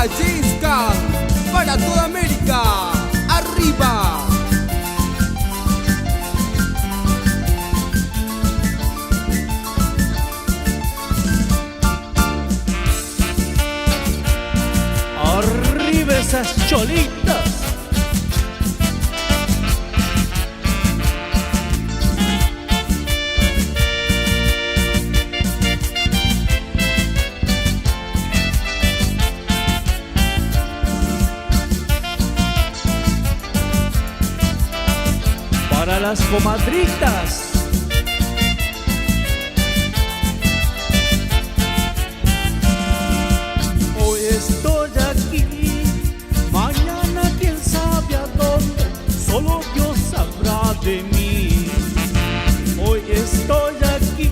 Vallisca, para toda América, arriba. Arriba esas cholitas. Para las comadritas. Hoy estoy aquí, mañana quién sabe a dónde, solo Dios sabrá de mí. Hoy estoy aquí,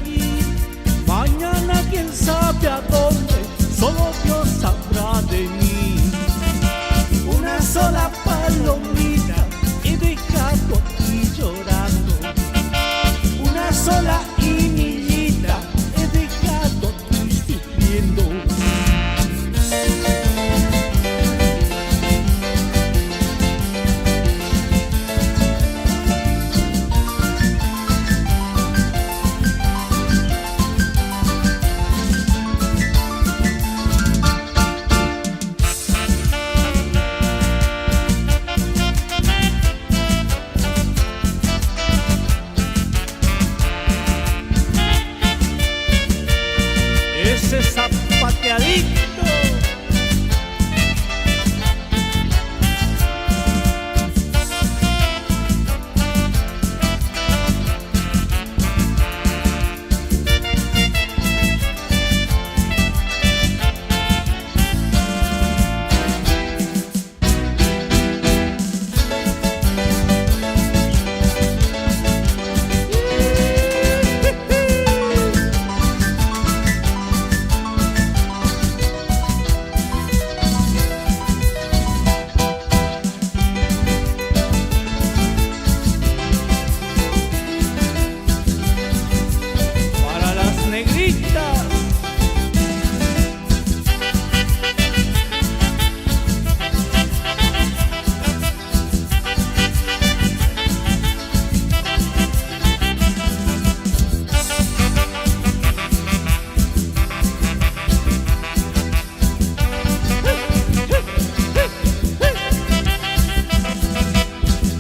mañana quién sabe a dónde, solo Dios sabrá de mí. Una sola palomita he dejado aquí llorando, una sola niñita he dejado aquí sufriendo. Ese zapateadito. Para las negritas.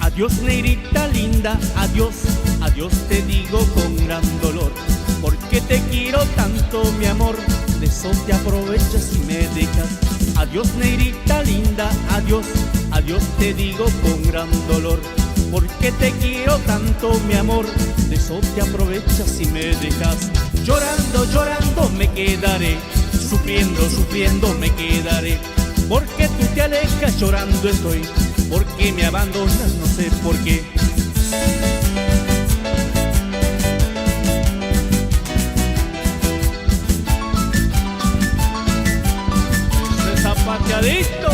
Adiós, negrita linda, adiós, adiós te digo con gran dolor, porque te quiero tanto, mi amor, de eso te aprovechas y me dejas. Adiós, negrita linda, adiós, adiós te digo con gran dolor, porque te quiero tanto, mi amor, de eso te aprovechas y me dejas. Llorando, llorando me quedaré, sufriendo, sufriendo me quedaré, porque tú te alejas, llorando estoy, porque me abandonas, no sé por qué. Ese zapateadito.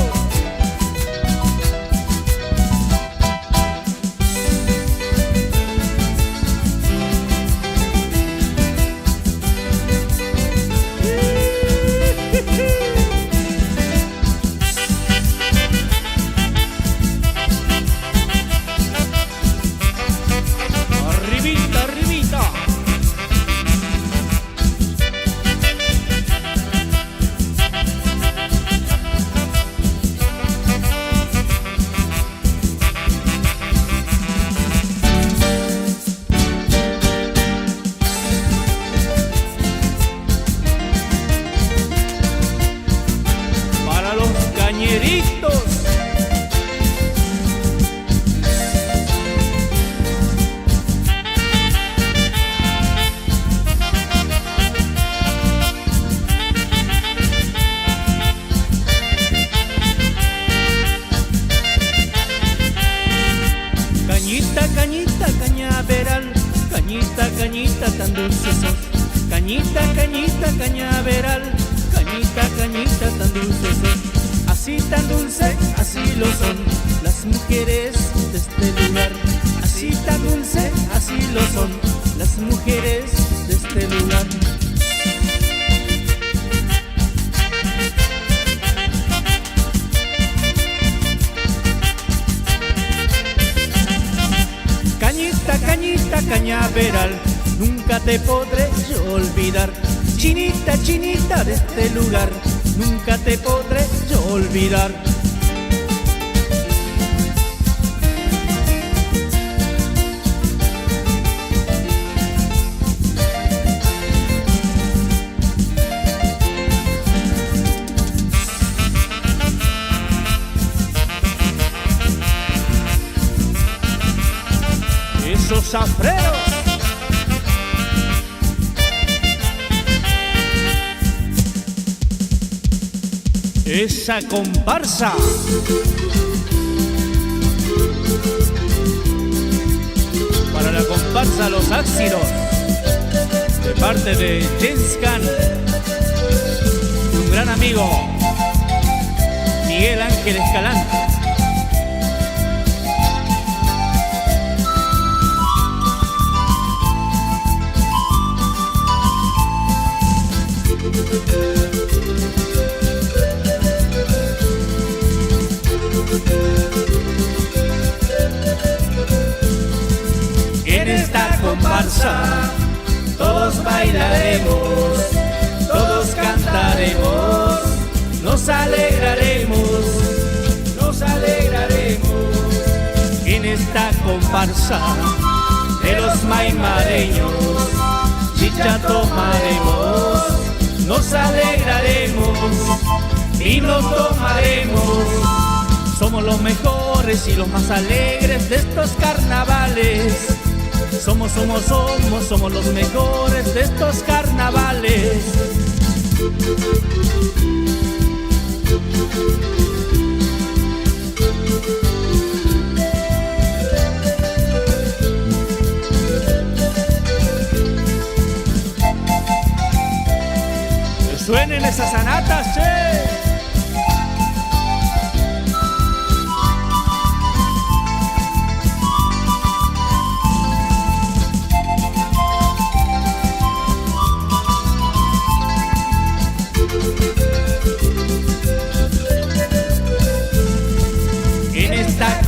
Arribita, arribita. Para los cañeritos. Cañita, cañita, cañaveral, cañita, cañita, tan dulce sos. Cañita, cañita, cañaveral, cañita, cañita, tan dulce sos. Así tan dulce, así lo son las mujeres de este lugar. Así tan dulce, así lo son las mujeres de este lugar. cañaveral, nunca te podré yo olvidar. Chinita, chinita de este lugar, nunca te podré yo olvidar. Esos zafreros, esa comparsa, para la comparsa Los Áxiros, de parte de James Caan, un gran amigo, Miguel Ángel Escalante. En esta comparsa todos bailaremos, todos cantaremos, nos alegraremos, nos alegraremos. En esta comparsa de los maimareños, chicha tomaremos, nos alegraremos y nos tomaremos. Somos los mejores y los más alegres de estos carnavales. Somos los mejores de estos carnavales. Que suenen esas anatas, che.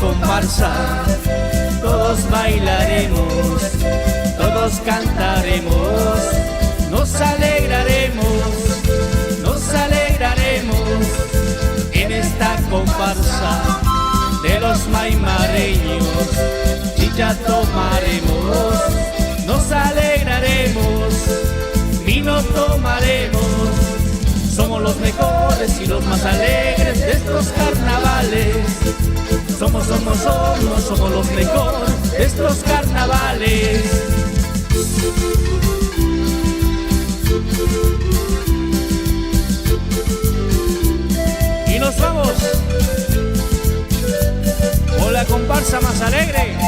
Comparsa, todos bailaremos, todos cantaremos, nos alegraremos, nos alegraremos. En esta comparsa de los maimareños, chicha tomaremos, nos alegraremos, vino tomaremos. Somos los mejores y los más alegres de estos carnavales. Somos los mejores de estos carnavales. Y nos vamos con la comparsa más alegre.